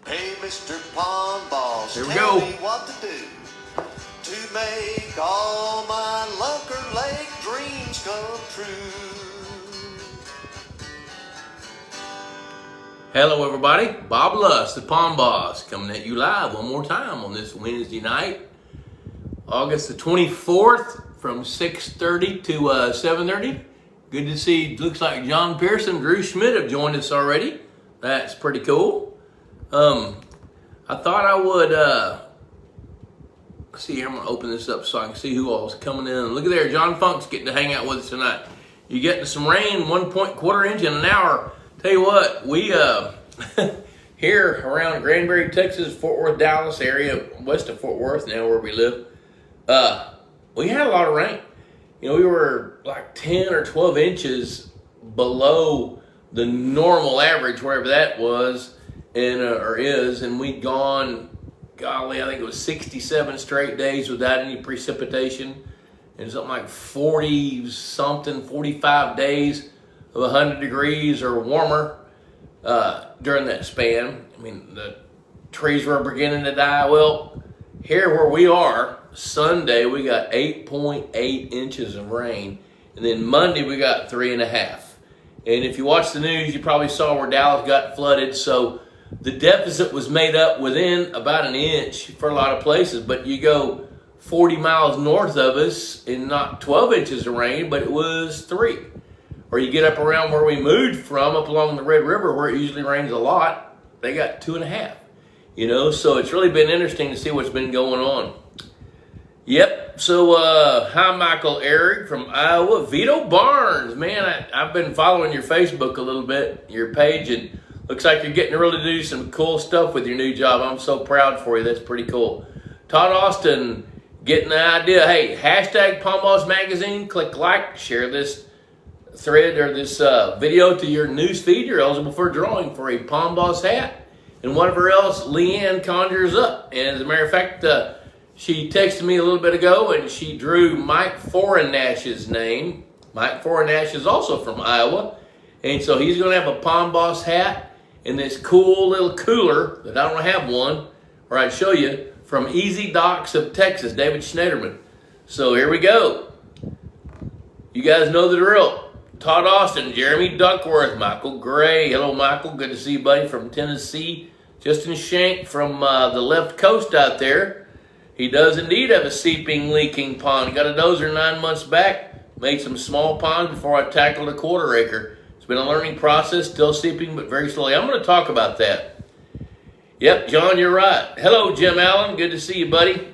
Hey, Mr. Pond Boss, Here we tell go. me what to do to make all my Lunker Lake dreams come true. Hello, everybody. Bob Lusk, the Pond Boss, coming at you live one more time on this Wednesday night, August the 24th, from 6:30 to 7:30. Good to see. Looks like John Pearson, Drew Schmidt have joined us already. That's pretty cool. I thought I would. Let's see here. I'm gonna open this up so I can see who all's coming in. Look at there, John Funk's getting to hang out with us tonight. You getting some rain, 1.25 inch in an hour. Tell you what, we here around Granbury, Texas, Fort Worth, Dallas area, west of Fort Worth now where we live, we had a lot of rain. You know, we were like 10 or 12 inches below the normal average, wherever that was and or is, and we'd gone, golly, I think it was 67 straight days without any precipitation, and something like 45 days of 100 degrees or warmer during that span. I mean, the trees were beginning to die. Well, here where we are, Sunday we got 8.8 inches of rain, and then Monday we got 3.5. And if you watch the news, you probably saw where Dallas got flooded. So the deficit was made up within about an inch for a lot of places. But you go 40 miles north of us and not 12 inches of rain, but it was 3. Or you get up around where we moved from, up along the Red River, where it usually rains a lot, they got 2.5. You know, so it's really been interesting to see what's been going on. Yep, so hi Michael Eric from Iowa. Vito Barnes, man, I've been following your Facebook a little bit, your page, and looks like you're getting to really do some cool stuff with your new job. I'm so proud for you. That's pretty cool. Todd Austin, getting the idea. Hey, hashtag Pond Boss Magazine. Click like, share this thread or this video to your news feed. You're eligible for a drawing for a Pond Boss hat and whatever else Leanne conjures up. And as a matter of fact, she texted me a little bit ago and she drew Mike Foranash's name. Mike Foranash is also from Iowa. And so he's going to have a Pond Boss hat and this cool little cooler that I don't have one, or I'd show you, from Easy Docks of Texas, David Schneiderman. So here we go. You guys know the drill. Todd Austin, Jeremy Duckworth, Michael Gray. Hello, Michael. Good to see you, buddy, from Tennessee. Justin Shank from the left coast out there. He does indeed have a seeping, leaking pond. Got a dozer 9 months back. Made some small ponds before I tackled a 1/4 acre. It's been a learning process, still seeping, but very slowly. I'm going to talk about that. Yep, John, you're right. Hello, Jim Allen. Good to see you, buddy.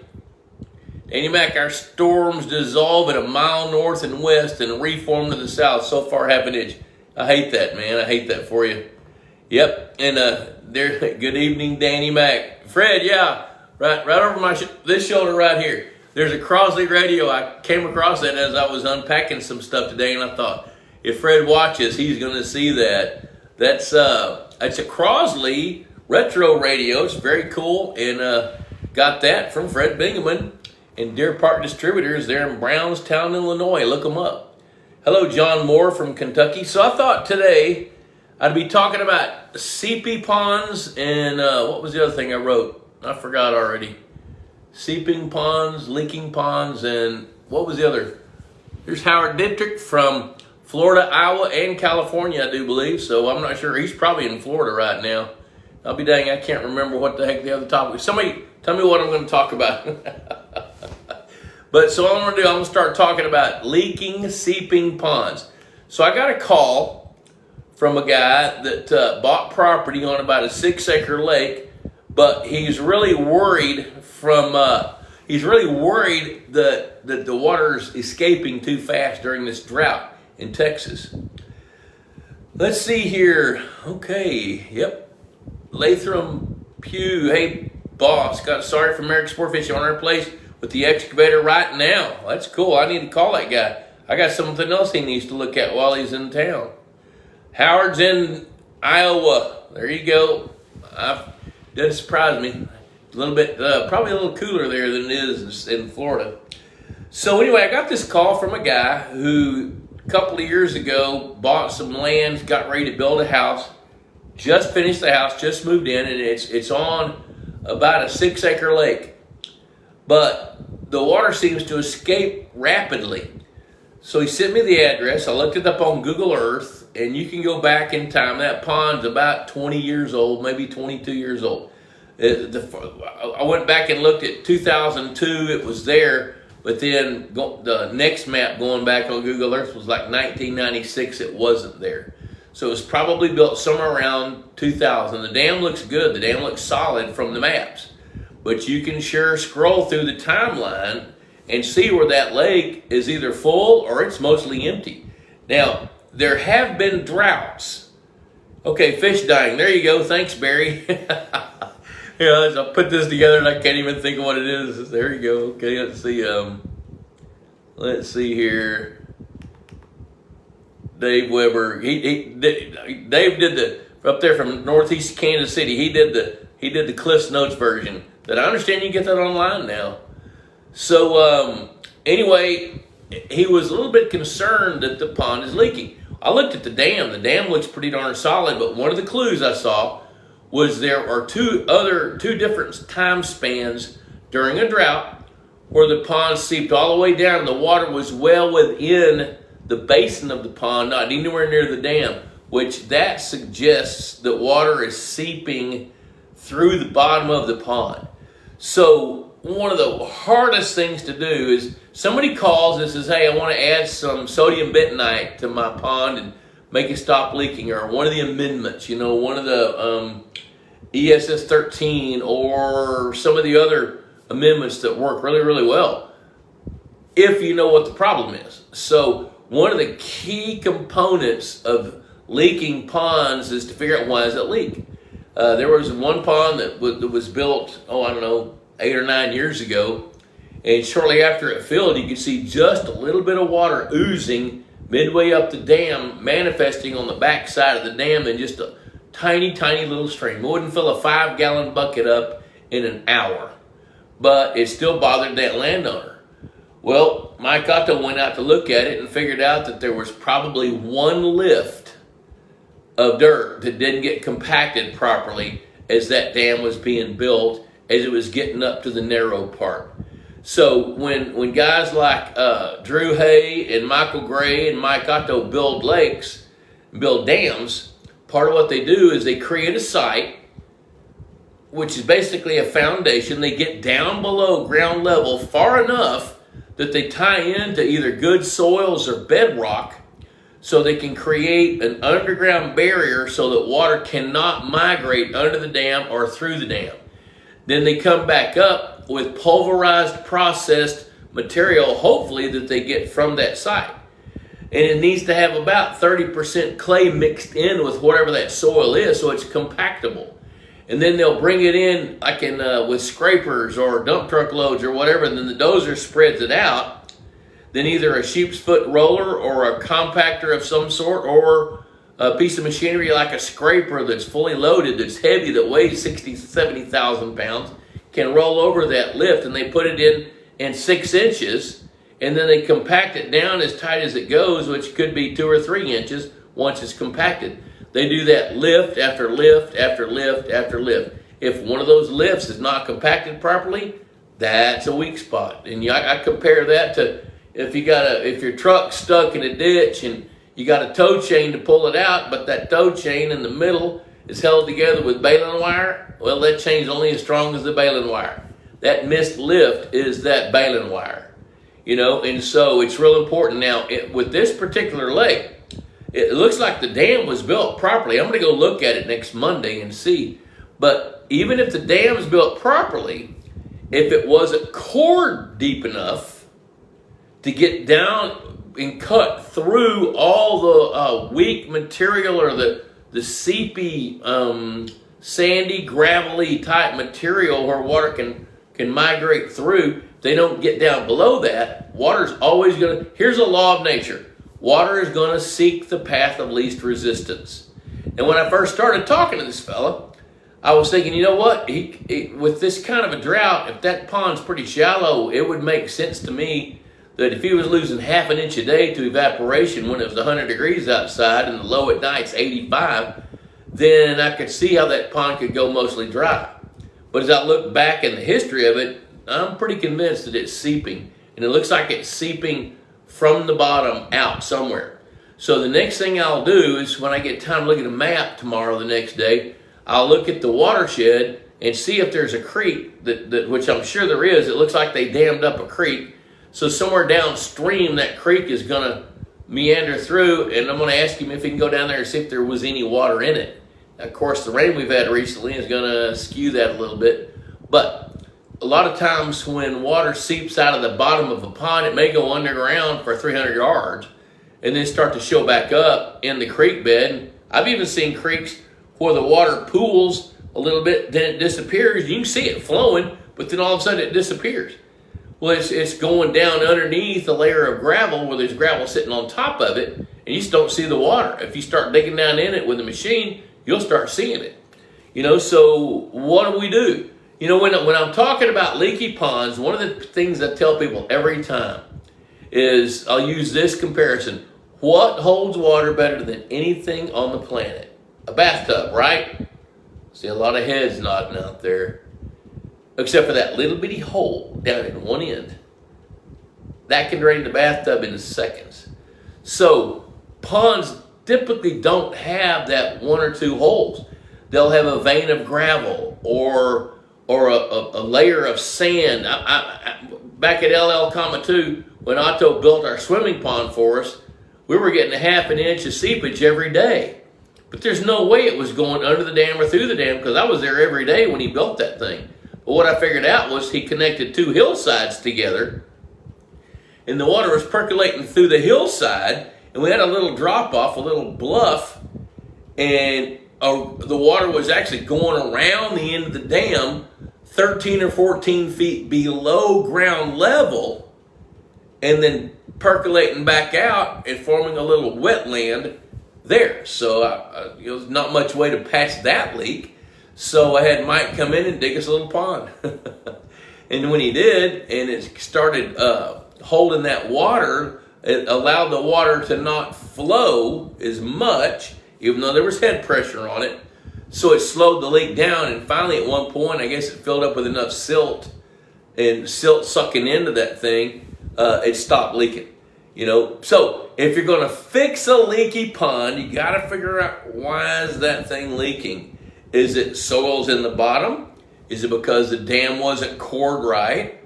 Danny Mac, our storms dissolve at a mile north and west and reform to the south. So far, half an inch. I hate that, man. I hate that for you. Yep, and there. Good evening, Danny Mac. Fred, yeah, right over this shoulder right here. There's a Crosley radio. I came across that as I was unpacking some stuff today, and I thought, if Fred watches, he's going to see that. That's a Crosley retro radio. It's very cool, and got that from Fred Bingaman and Deer Park Distributors there in Brownstown, Illinois. Look them up. Hello, John Moore from Kentucky. So I thought today I'd be talking about seepy ponds and what was the other thing I wrote? I forgot already. Seeping ponds, leaking ponds, and what was the other? There's Howard Dietrich from Florida, Iowa, and California, I do believe. So I'm not sure. He's probably in Florida right now. I'll be dang, I can't remember what the heck the other topic was. Somebody tell me what I'm going to talk about. But so what I'm going to do, I'm going to start talking about leaking, seeping ponds. So I got a call from a guy that bought property on about a 6-acre lake, but he's really worried that the water's escaping too fast during this drought in Texas. Let's see here. Okay, yep. Latham Pugh, hey boss, sorry for American Sport Fishing on our place with the excavator right now. That's cool. I need to call that guy. I got something else he needs to look at while he's in town. Howard's in Iowa. There you go. Doesn't surprise me. A little bit, probably a little cooler there than it is in Florida. So anyway, I got this call from a guy who a couple of years ago bought some land, got ready to build a house, Just finished the house, just moved in, and it's on about a 6-acre lake. But the water seems to escape rapidly. So he sent me the address. I looked it up on Google Earth, and you can go back in time. That pond's about 20 years old, maybe 22 years old. I went back and looked at 2002. It was there, but then the next map going back on Google Earth was like 1996. It wasn't there. So it was probably built somewhere around 2000. The dam looks good. The dam looks solid from the maps. But you can sure scroll through the timeline and see where that lake is either full or it's mostly empty. Now, there have been droughts. Okay, fish dying. There you go. Thanks, Barry. As I put this together and I can't even think of what it is. There you go. Okay, let's see. Let's see here. Dave Weber. Dave did the up there from Northeast Kansas City. He did the Cliff's Notes version. That I understand you can get that online now. So anyway, he was a little bit concerned that the pond is leaking. I looked at the dam. The dam looks pretty darn solid, but one of the clues I saw was there are two different time spans during a drought where the pond seeped all the way down. The water was well within the basin of the pond, not anywhere near the dam, which that suggests that water is seeping through the bottom of the pond. So one of the hardest things to do is somebody calls and says, hey, I want to add some sodium bentonite to my pond and make it stop leaking, or one of the amendments, one of the ESS 13 or some of the other amendments that work really, really well, if you know what the problem is. So one of the key components of leaking ponds is to figure out why does it leak. There was one pond that was built, 8 or 9 years ago, and shortly after it filled, you could see just a little bit of water oozing midway up the dam, manifesting on the back side of the dam in just a tiny, tiny little stream. It wouldn't fill a 5-gallon bucket up in an hour, but it still bothered that landowner. Well, Mike Otto went out to look at it and figured out that there was probably one lift of dirt that didn't get compacted properly as that dam was being built, as it was getting up to the narrow part. So when guys like Drew Hay and Michael Gray and Mike Otto build lakes, build dams, part of what they do is they create a site, which is basically a foundation. They get down below ground level far enough that they tie into either good soils or bedrock, so they can create an underground barrier so that water cannot migrate under the dam or through the dam. Then they come back up with pulverized, processed material, hopefully, that they get from that site. And it needs to have about 30% clay mixed in with whatever that soil is, so it's compactable. And then they'll bring it in like with scrapers or dump truck loads or whatever, and then the dozer spreads it out. Then either a sheep's foot roller or a compactor of some sort, or a piece of machinery like a scraper that's fully loaded, that's heavy, that weighs 60,000 to 70,000 pounds, can roll over that lift, and they put it in 6 inches, and then they compact it down as tight as it goes, which could be 2 or 3 inches once it's compacted. They do that lift after lift after lift after lift. If one of those lifts is not compacted properly, that's a weak spot. And I compare that to if your truck's stuck in a ditch and you got a tow chain to pull it out, but that tow chain in the middle is held together with baling wire. Well, that chain's only as strong as the baling wire. That missed lift is that baling wire, and so it's real important. Now, with this particular lake, it looks like the dam was built properly. I'm going to go look at it next Monday and see. But even if the dam's built properly, if it wasn't cored deep enough to get down and cut through all the weak material or the seepy, sandy, gravelly type material where water can migrate through, they don't get down below that, water's always going to, here's a law of nature. Water is going to seek the path of least resistance. And when I first started talking to this fella, I was thinking, you know what? With this kind of a drought, if that pond's pretty shallow, it would make sense to me that if he was losing half an inch a day to evaporation when it was 100 degrees outside and the low at night's 85, then I could see how that pond could go mostly dry. But as I look back in the history of it, I'm pretty convinced that it's seeping. And it looks like it's seeping from the bottom out somewhere. So the next thing I'll do is when I get time to look at a map tomorrow, the next day, I'll look at the watershed and see if there's a creek, which I'm sure there is. It looks like they dammed up a creek. So somewhere downstream, that creek is going to meander through, and I'm going to ask him if he can go down there and see if there was any water in it. Of course, the rain we've had recently is going to skew that a little bit. But a lot of times when water seeps out of the bottom of a pond, it may go underground for 300 yards and then start to show back up in the creek bed. I've even seen creeks where the water pools a little bit, then it disappears. You can see it flowing, but then all of a sudden it disappears. Well, it's going down underneath a layer of gravel where there's gravel sitting on top of it, and you just don't see the water. If you start digging down in it with a machine, you'll start seeing it. So what do? When I'm talking about leaky ponds, one of the things I tell people every time is I'll use this comparison. What holds water better than anything on the planet? A bathtub, right? See a lot of heads nodding out there. Except for that little bitty hole down in one end. That can drain the bathtub in seconds. So ponds typically don't have that one or two holes. They'll have a vein of gravel or a layer of sand. Back at LL, 2, when Otto built our swimming pond for us, we were getting a half an inch of seepage every day. But there's no way it was going under the dam or through the dam because I was there every day when he built that thing. But what I figured out was he connected two hillsides together, and the water was percolating through the hillside, and we had a little drop off, a little bluff, and the water was actually going around the end of the dam 13 or 14 feet below ground level, and then percolating back out and forming a little wetland there. So there was not much way to patch that leak. So I had Mike come in and dig us a little pond. And when he did, and it started holding that water, it allowed the water to not flow as much, even though there was head pressure on it. So it slowed the leak down, and finally at one point, I guess it filled up with enough silt, and silt sucking into that thing, it stopped leaking. So if you're going to fix a leaky pond, you got to figure out, why is that thing leaking? Is it soils in the bottom? Is it because the dam wasn't cored right?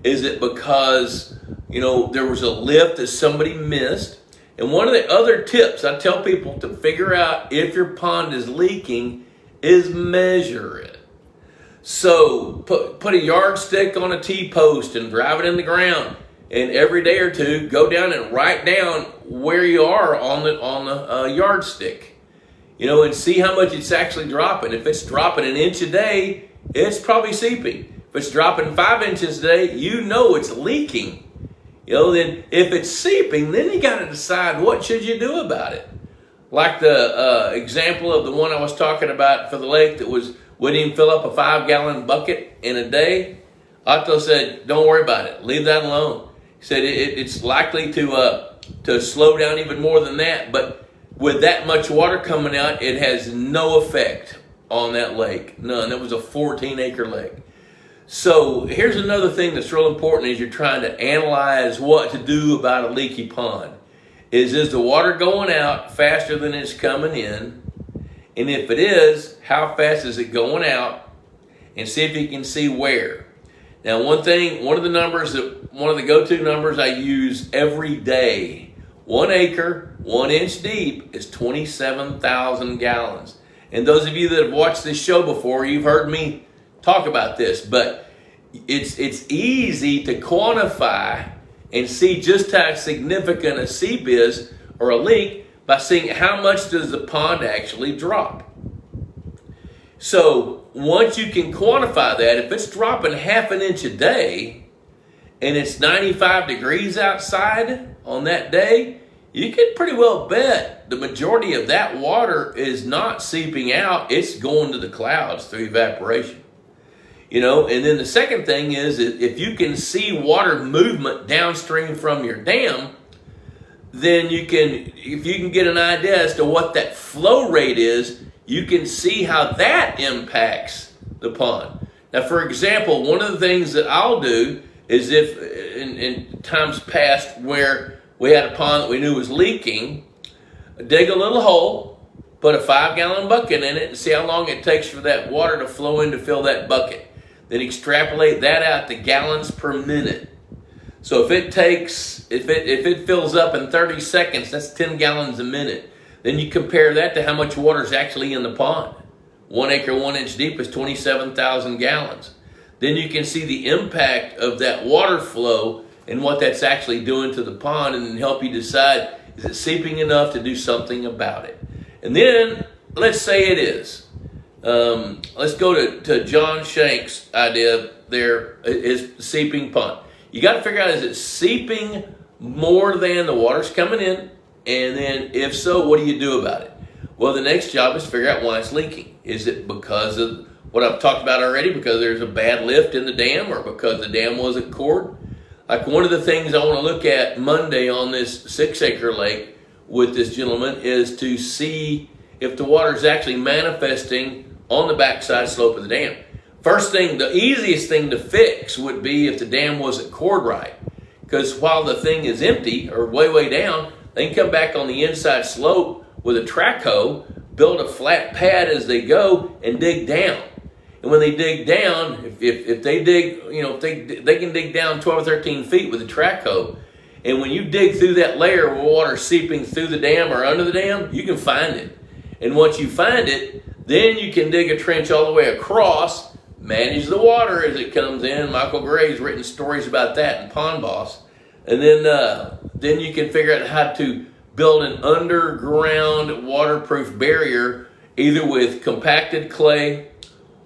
Is it because, there was a lift that somebody missed? And one of the other tips I tell people to figure out if your pond is leaking is measure it. So put a yardstick on a T-post and drive it in the ground. And every day or two, go down and write down where you are on the yardstick. And see how much it's actually dropping. If it's dropping an inch a day, it's probably seeping. If it's dropping 5 inches a day, it's leaking. Then if it's seeping, then you got to decide what should you do about it. Like the example of the one I was talking about for the lake that wouldn't even fill up a 5-gallon bucket in a day. Otto said, don't worry about it. Leave that alone. He said it's likely to slow down even more than that, but with that much water coming out, it has no effect on that lake. None. That was a 14-acre lake. So here's another thing that's real important as you're trying to analyze what to do about a leaky pond. Is the water going out faster than it's coming in? And if it is, how fast is it going out? And see if you can see where. Now, one of the go-to numbers I use every day, 1 acre, 1 inch deep is 27,000 gallons. And those of you that have watched this show before, you've heard me talk about this, but it's easy to quantify and see just how significant a seep is or a leak by seeing how much does the pond actually drop. So once you can quantify that, if it's dropping half an inch a day and it's 95 degrees outside on that day, you can pretty well bet the majority of that water is not seeping out. It's going to the clouds through evaporation. And then the second thing is if you can see water movement downstream from your dam, then if you can get an idea as to what that flow rate is, you can see how that impacts the pond. Now, for example, one of the things that I'll do is if in times past where we had a pond that we knew was leaking, dig a little hole, put a 5-gallon bucket in it, and see how long it takes for that water to flow in to fill that bucket. Then extrapolate that out to gallons per minute. So if it fills up in 30 seconds, that's 10 gallons a minute. Then you compare that to how much water is actually in the pond. 1 acre, 1 inch deep is 27,000 gallons. Then you can see the impact of that water flow and what that's actually doing to the pond, and then help you decide, is it seeping enough to do something about it? And then, let's say it is. Let's go to John Shank's idea there, his seeping pond. You got to figure out, is it seeping more than the water's coming in? And then, if so, what do you do about it? Well, the next job is to figure out why it's leaking. Is it because of what I've talked about already, because there's a bad lift in the dam, or because the dam wasn't cored? Like, one of the things I want to look at Monday on this 6-acre lake with this gentleman is to see if the water is actually manifesting on the backside slope of the dam. First thing, the easiest thing to fix would be if the dam wasn't cored right. Because while the thing is empty or way down, they can come back on the inside slope with a track hoe, build a flat pad as they go, and dig down. And when they dig down, if they dig, they can dig down 12 or 13 feet with a track hoe. And when you dig through that layer of water seeping through the dam or under the dam, you can find it. And once you find it, then you can dig a trench all the way across, manage the water as it comes in. Michael Gray's written stories about that in Pond Boss. And then you can figure out how to build an underground waterproof barrier, either with compacted clay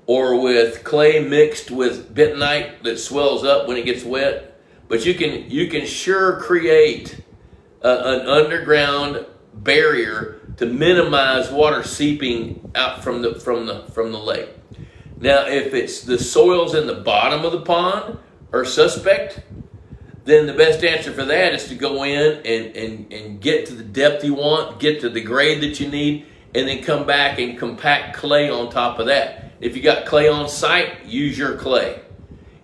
or with clay mixed with bentonite that swells up when it gets wet. But you can sure create an underground barrier to minimize water seeping out from the lake. Now, if it's the soils in the bottom of the pond are suspect, then the best answer for that is to go in and get to the depth you want, get to the grade that you need, and then come back and compact clay on top of that. If you got clay on site, use your clay.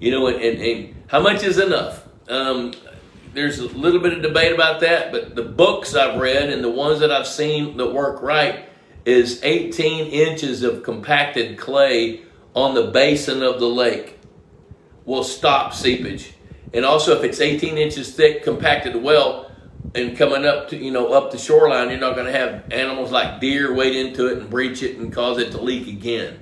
And how much is enough? There's a little bit of debate about that, but the books I've read and the ones that I've seen that work right is 18 inches of compacted clay on the basin of the lake will stop seepage. And also, if it's 18 inches thick, compacted well, and coming up to up the shoreline, you're not going to have animals like deer wade into it and breach it and cause it to leak again.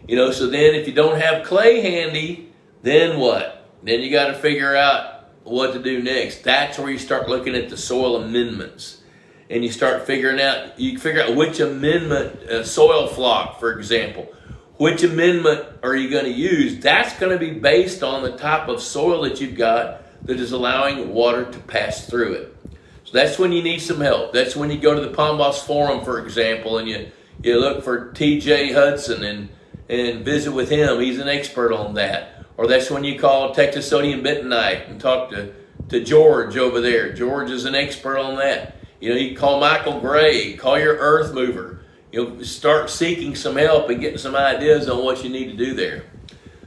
So then if you don't have clay handy, then what? Then you got to figure out what to do next. That's where you start looking at the soil amendments, and you start figuring out. You figure out which amendment, soil flock, for example. Which amendment are you going to use? That's going to be based on the type of soil that you've got that is allowing water to pass through it. So that's when you need some help. That's when you go to the Pond Boss Forum, for example, and you look for TJ Hudson and visit with him. He's an expert on that. Or that's when you call Texas Sodium Bentonite and talk to George over there. George is an expert on that. You call Michael Gray, call your earth mover. Start seeking some help and getting some ideas on what you need to do there.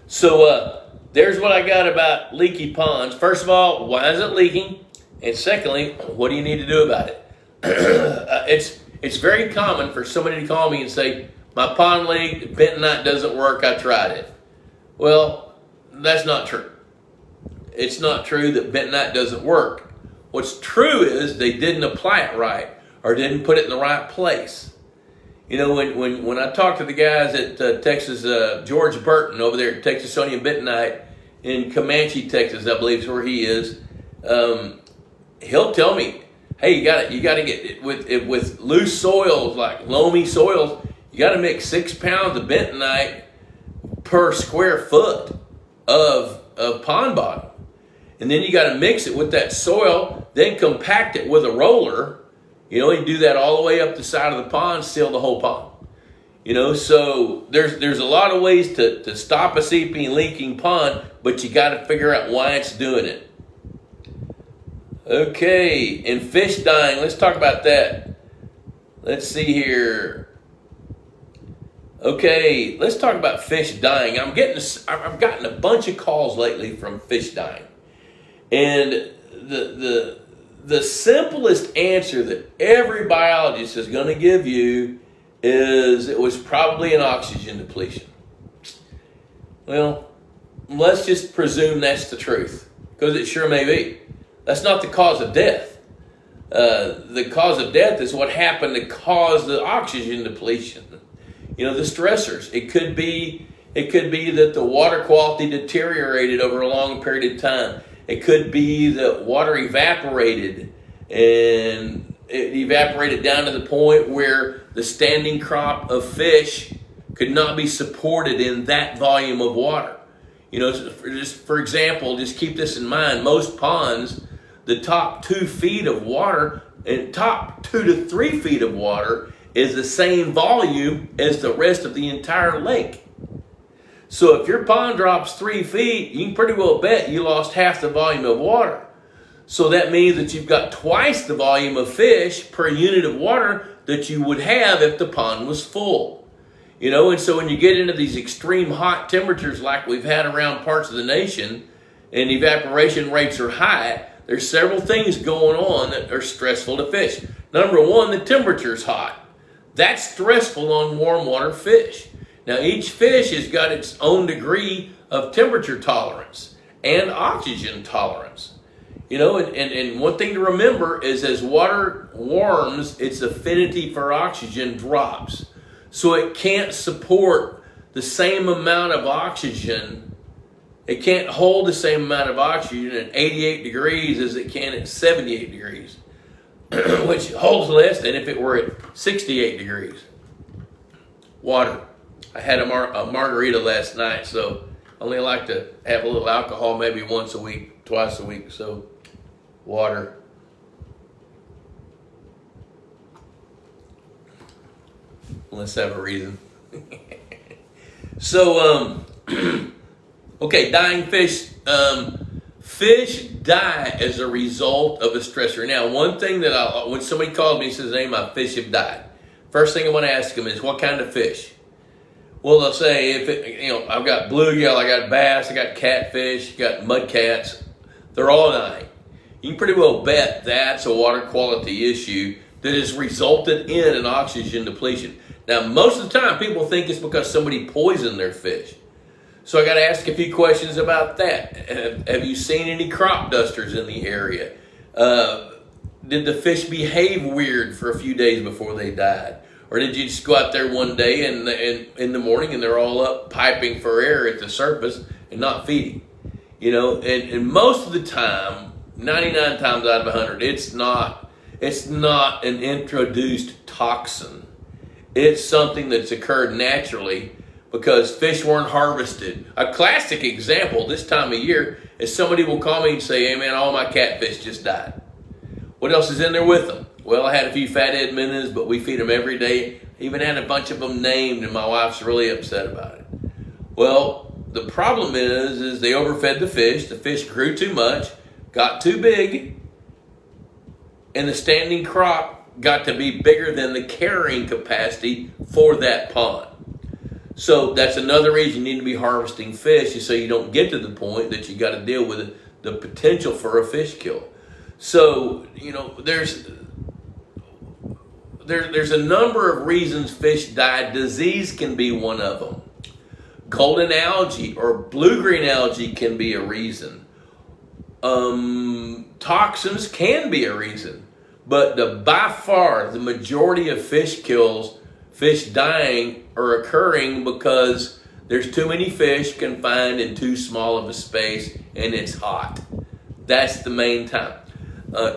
So there's what I got about leaky ponds. First of all, why is it leaking? And secondly, what do you need to do about it? It's very common for somebody to call me and say, my pond leaked, bentonite doesn't work, I tried it. Well, that's not true. It's not true that bentonite doesn't work. What's true is they didn't apply it right or didn't put it in the right place. When I talk to the guys at Texas, George Burton over there at Texas Sodium Bentonite in Comanche, Texas, I believe is where he is, he'll tell me, hey, you got to get with loose soils like loamy soils, you got to mix 6 pounds of bentonite per square foot of pond bottom, and then you got to mix it with that soil, then compact it with a roller. You do that all the way up the side of the pond, seal the whole pond. So there's a lot of ways to stop a seeping, leaking pond, but you got to figure out why it's doing it. Okay, and fish dying, let's talk about that. Let's see here. Okay, let's talk about fish dying. I've gotten a bunch of calls lately from fish dying, and the simplest answer that every biologist is going to give you is it was probably an oxygen depletion. Well, let's just presume that's the truth, because it sure may be. That's not the cause of death. The cause of death is what happened to cause the oxygen depletion. You know, the stressors. It could be that the water quality deteriorated over a long period of time. It could be that water evaporated, and it evaporated down to the point where the standing crop of fish could not be supported in that volume of water. You know, for example, just keep this in mind. Most ponds, the top 2 feet of water and top 2 to 3 feet of water is the same volume as the rest of the entire lake. So if your pond drops 3 feet, you can pretty well bet you lost half the volume of water. So that means that you've got twice the volume of fish per unit of water that you would have if the pond was full. You know, and so when you get into these extreme hot temperatures like we've had around parts of the nation, and evaporation rates are high, there's several things going on that are stressful to fish. Number one, the temperature's hot. That's stressful on warm water fish. Now, each fish has got its own degree of temperature tolerance and oxygen tolerance. You know, and one thing to remember is as water warms, its affinity for oxygen drops. So it can't support the same amount of oxygen. It can't hold the same amount of oxygen at 88 degrees as it can at 78 degrees. Which holds less than if it were at 68 degrees. Water. I had a margarita last night, so I only like to have a little alcohol maybe once a week, twice a week. So, water. Let's have a reason. So, okay, dying fish. Fish die as a result of a stressor. Now, one thing that when somebody calls me and says, "Hey, my fish have died," first thing I want to ask them is, "What kind of fish?" Well, they'll say, I've got bluegill, I got bass, I got catfish, got mudcats. They're all dying. You can pretty well bet that's a water quality issue that has resulted in an oxygen depletion. Now, most of the time, people think it's because somebody poisoned their fish. So I got to ask a few questions about that. Have you seen any crop dusters in the area? Did the fish behave weird for a few days before they died? Or did you just go out there one day and in the morning and they're all up piping for air at the surface and not feeding? You know, and most of the time, 99 times out of 100, it's not an introduced toxin. It's something that's occurred naturally because fish weren't harvested. A classic example this time of year is somebody will call me and say, "Hey man, all my catfish just died." What else is in there with them? Well, I had a few fathead minnows, but we feed them every day. Even had a bunch of them named, and my wife's really upset about it. Well, the problem is they overfed the fish grew too much, got too big, and the standing crop got to be bigger than the carrying capacity for that pond. So that's another reason you need to be harvesting fish, so you don't get to the point that you got to deal with the potential for a fish kill. So, you know, there's a number of reasons fish die. Disease can be one of them. Golden algae or blue-green algae can be a reason. Toxins can be a reason. But by far, the majority of fish kills, fish dying, are occurring because there's too many fish confined in too small of a space and it's hot. That's the main time.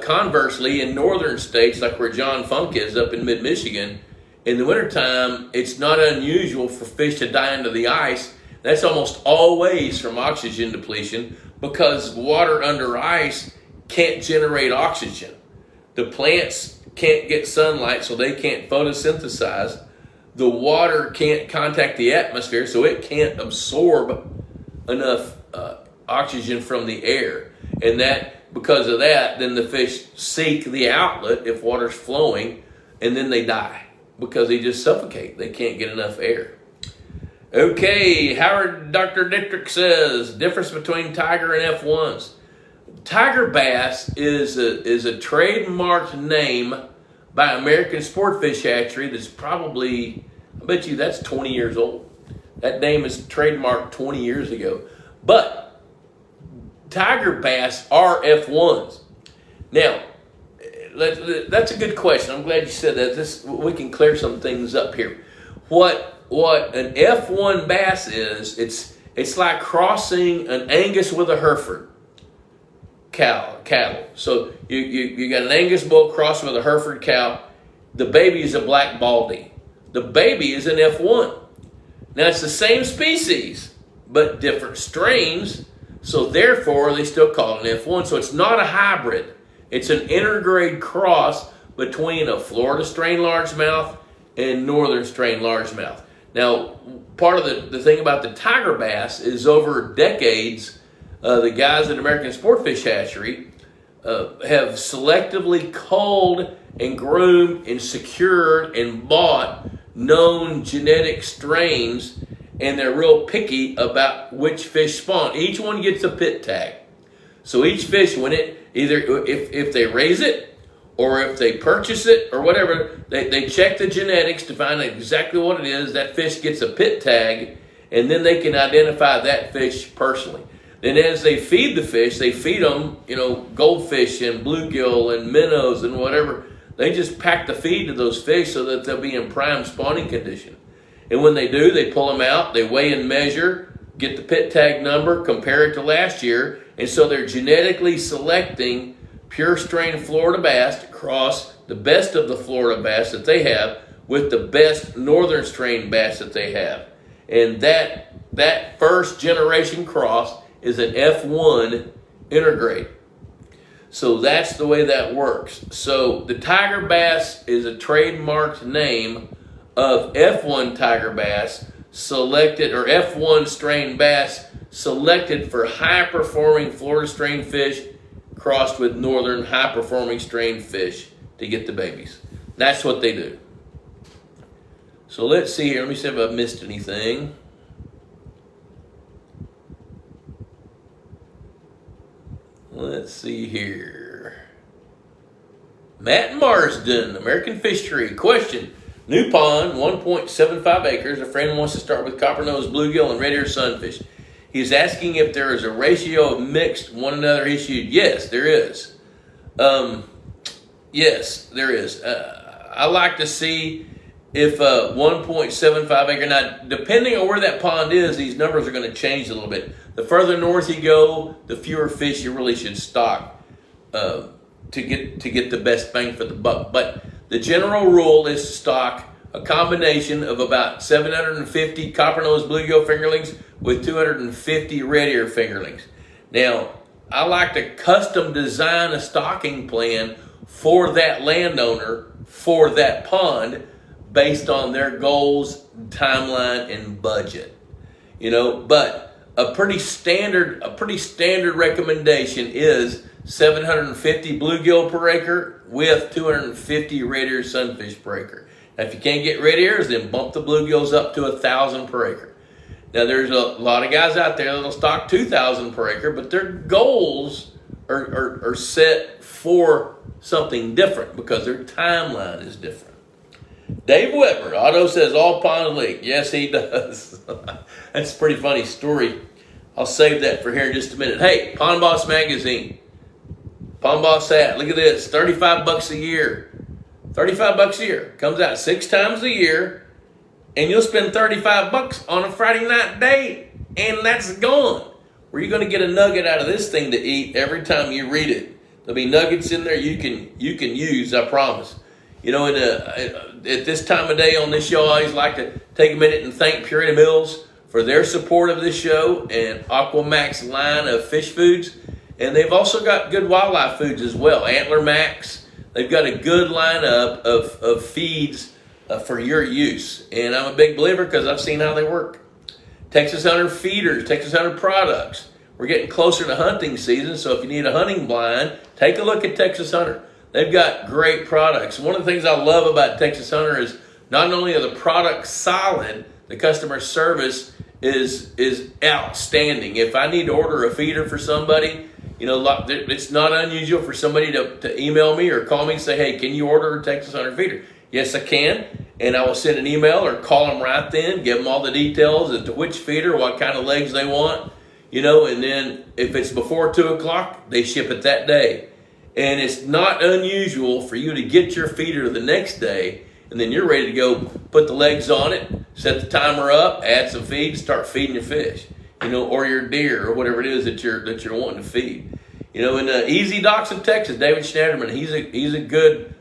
Conversely, in northern states, like where John Funk is up in mid-Michigan, in the wintertime, it's not unusual for fish to die into the ice. That's almost always from oxygen depletion because water under ice can't generate oxygen. The plants can't get sunlight, so they can't photosynthesize. The water can't contact the atmosphere, so it can't absorb enough oxygen from the air. And because of that, then the fish seek the outlet if water's flowing, and then they die because they just suffocate. They can't get enough air. Okay, Howard Dr. Dietrich says, difference between tiger and F1s. Tiger bass is a trademarked name by American Sportfish Hatchery that's probably, I bet you that's 20 years old. That name is trademarked 20 years ago. But tiger bass are F1s. Now, that's a good question. I'm glad you said that. We can clear some things up here. What an F1 bass is, it's like crossing an Angus with a Hereford cattle. So you got an Angus bull crossed with a Hereford cow. The baby is a black baldy. The baby is an F1. Now it's the same species, but different strains. So therefore, they still call it an F1. So it's not a hybrid. It's an intergrade cross between a Florida strain largemouth and northern strain largemouth. Now, part of the thing about the tiger bass is over decades, the guys at American Sportfish Hatchery have selectively culled and groomed and secured and bought known genetic strains, and they're real picky about which fish spawn. Each one gets a pit tag. So each fish, when it either if they raise it or if they purchase it or whatever, they check the genetics to find exactly what it is. That fish gets a pit tag, and then they can identify that fish personally. Then as they feed the fish, they feed them, goldfish and bluegill and minnows and whatever. They just pack the feed to those fish so that they'll be in prime spawning condition. And when they do, they pull them out, they weigh and measure, get the pit tag number, compare it to last year, and so they're genetically selecting pure strain Florida bass to cross the best of the Florida bass that they have with the best northern strain bass that they have. And that first generation cross is an F1 intergrade. So that's the way that works. So the tiger bass is a trademarked name of F1 tiger bass selected, or F1 strain bass selected for high-performing Florida strain fish crossed with northern high-performing strain fish to get the babies. That's what they do. So let's see here. Let me see if I've missed anything. Let's see here. Matt Marsden, American Fishery. Question. New pond, 1.75 acres. A friend wants to start with copper-nosed bluegill and red-eared sunfish. He's asking if there is a ratio of mixed one another issued. Yes, there is. Yes, there is. I like to see if 1.75 acre. Now, depending on where that pond is, these numbers are going to change a little bit. The further north you go, the fewer fish you really should stock to get the best bang for the buck. But the general rule is to stock a combination of about 750 copper-nosed bluegill fingerlings with 250 red-ear fingerlings. Now, I like to custom design a stocking plan for that landowner for that pond based on their goals, timeline, and budget. But a pretty standard recommendation is 750 bluegill per acre with 250 red-ear sunfish per acre. Now, if you can't get red ears, then bump the bluegills up to 1,000 per acre. Now, there's a lot of guys out there that'll stock 2,000 per acre, but their goals are set for something different because their timeline is different. Dave Weber, Otto says all pond leak. Yes, he does. That's a pretty funny story. I'll save that for here in just a minute. Hey, Pond Boss Magazine. Pond Boss hat. Look at this. $35 a year. $35 a year. Comes out 6 times a year, and you'll spend $35 on a Friday night date, and that's gone. Where you going to get a nugget out of this thing to eat every time you read it? There'll be nuggets in there you can use, I promise. At this time of day on this show, I always like to take a minute and thank Purina Mills for their support of this show and Aquamax line of fish foods. And they've also got good wildlife foods as well. Antler Max, they've got a good lineup of feeds for your use. And I'm a big believer because I've seen how they work. Texas Hunter feeders, Texas Hunter products. We're getting closer to hunting season, so if you need a hunting blind, take a look at Texas Hunter. They've got great products. One of the things I love about Texas Hunter is not only are the products solid, The customer service is outstanding. If I need to order a feeder for somebody, it's not unusual for somebody to email me or call me and say, hey, can you order a Texas Hunter feeder? Yes, I can. And I will send an email or call them right then, give them all the details as to which feeder, what kind of legs they want, and then if it's before 2 o'clock, they ship it that day. And it's not unusual for you to get your feeder the next day, and then you're ready to go put the legs on it, set the timer up, add some feed, start feeding your fish, or your deer or whatever it is that you're wanting to feed. In Easy Docks of Texas, David Schneiderman, he's a good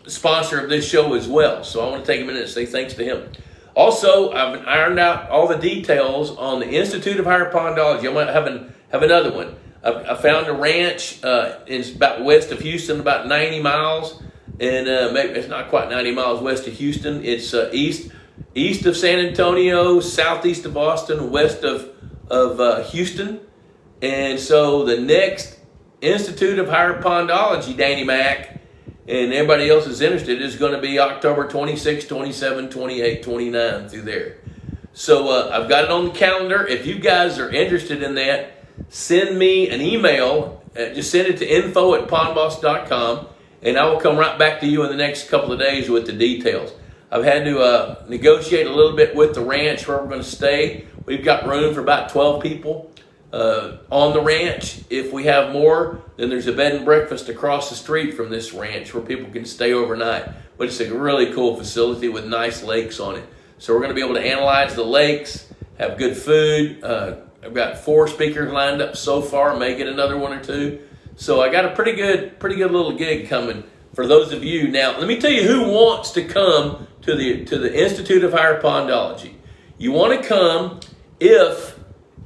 sponsor of this show as well. So I want to take a minute and say thanks to him. Also, I've ironed out all the details on the Institute of Hydropondology. I might have another one. I found a ranch. It's about west of Houston, about 90 miles. And maybe it's not quite 90 miles west of Houston. It's east of San Antonio, southeast of Austin, west of Houston. And so the next Institute of Hydropondology, Danny Mac, and everybody else is interested, is going to be October 26, 27, 28, 29 through there. So I've got it on the calendar. If you guys are interested in that, send me an email. Just send it to info@pondboss.com, and I will come right back to you in the next couple of days with the details. I've had to negotiate a little bit with the ranch where we're going to stay. We've got room for about 12 people on the ranch. If we have more, then there's a bed and breakfast across the street from this ranch where people can stay overnight. But it's a really cool facility with nice lakes on it. So we're going to be able to analyze the lakes, have good food. I've got 4 speakers lined up so far, may get another 1 or 2. So I got a pretty good little gig coming for those of you. Now, let me tell you who wants to come to the Institute of Hydropondology. You want to come if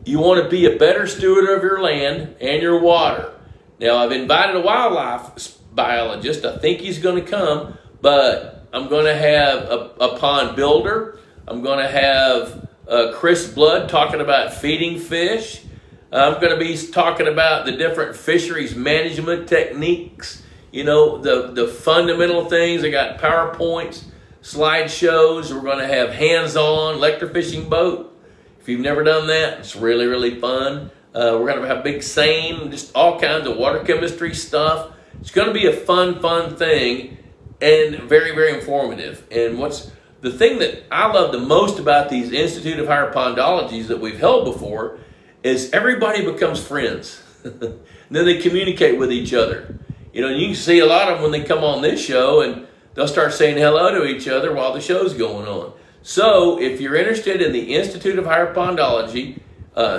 you want to be a better steward of your land and your water. Now, I've invited a wildlife biologist. I think he's going to come, but I'm going to have a pond builder. I'm going to have Chris Blood talking about feeding fish. I'm going to be talking about the different fisheries management techniques, the fundamental things. I got PowerPoints, slideshows. We're going to have hands-on electrofishing boat. If you've never done that, it's really, really fun. We're going to have big seine, just all kinds of water chemistry stuff. It's going to be a fun thing and very, very informative. And what's the thing that I love the most about these Institute of Hydropondologies that we've held before is everybody becomes friends. And then they communicate with each other. You can see a lot of them when they come on this show, and they'll start saying hello to each other while the show's going on. So if you're interested in the Institute of Hydropondology,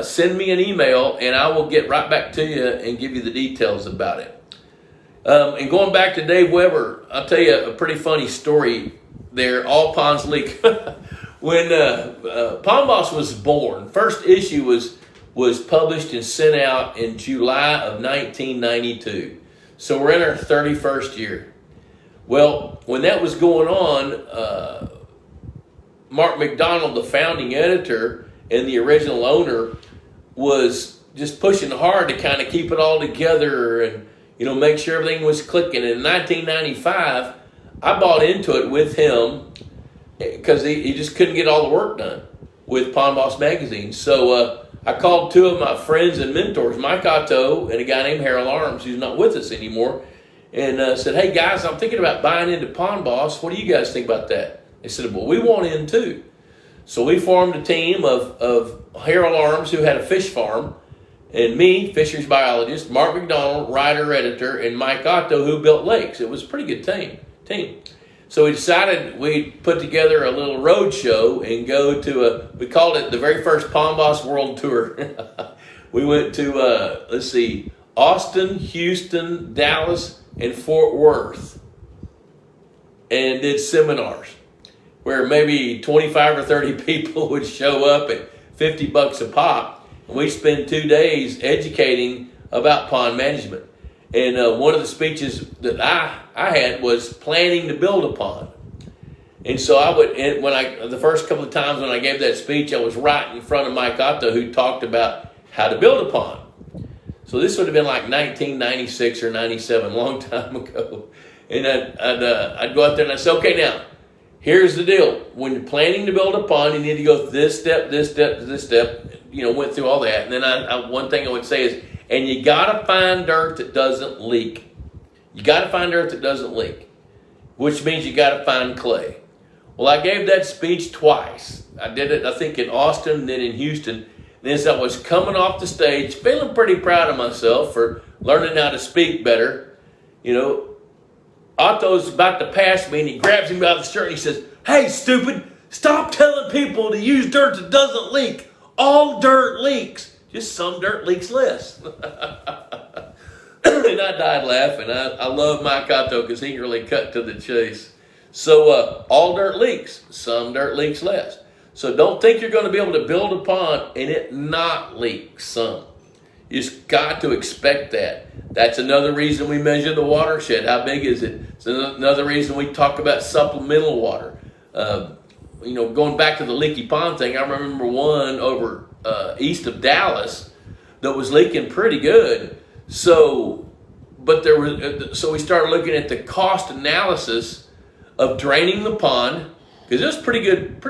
send me an email, and I will get right back to you and give you the details about it. And going back to Dave Weber, I'll tell you a pretty funny story there. All ponds leak. When Pond Boss was born, first issue was published and sent out in July of 1992. So we're in our 31st year. Well, when that was going on, Mark McDonald, the founding editor and the original owner, was just pushing hard to kind of keep it all together and make sure everything was clicking. And in 1995, I bought into it with him because he just couldn't get all the work done with Pond Boss magazine. So I called 2 of my friends and mentors, Mike Otto and a guy named Harold Arms, who's not with us anymore, and said, hey guys, I'm thinking about buying into Pond Boss. What do you guys think about that? They said, well, we want in too. So we formed a team of Harold Arms, who had a fish farm, and me, fisheries biologist, Mark McDonald, writer, editor, and Mike Otto, who built lakes. It was a pretty good team. So we decided we'd put together a little road show and go to we called it the very first Pond Boss World Tour. We went to, Austin, Houston, Dallas, and Fort Worth, and did seminars where maybe 25 or 30 people would show up at $50 a pop, and we spend 2 days educating about pond management. And one of the speeches that I had was planning to build a pond. And so the first couple of times when I gave that speech, I was right in front of Mike Otto, who talked about how to build a pond. So this would have been like 1996 or 97, a long time ago. And I'd go out there and I'd say, okay, now, Here's the deal. When you're planning to build a pond, you need to go this step, this step, this step. Went through all that. And then one thing I would say is, and you got to find dirt that doesn't leak. You got to find dirt that doesn't leak, which means you got to find clay. Well, I gave that speech twice. I did it, I think, in Austin and then in Houston. And as I was coming off the stage, feeling pretty proud of myself for learning how to speak better, Otto's about to pass me, and he grabs him by the shirt and he says, "Hey, stupid, stop telling people to use dirt that doesn't leak. All dirt leaks. Just some dirt leaks less." And I died laughing. I love Mike Otto because he really cut to the chase. So all dirt leaks. Some dirt leaks less. So don't think you're going to be able to build a pond and it not leak some. You just got to expect that. That's another reason we measure the watershed. How big is it? It's another reason we talk about supplemental water. Going back to the leaky pond thing, I remember one over east of Dallas that was leaking pretty good. So we started looking at the cost analysis of draining the pond, because it was pretty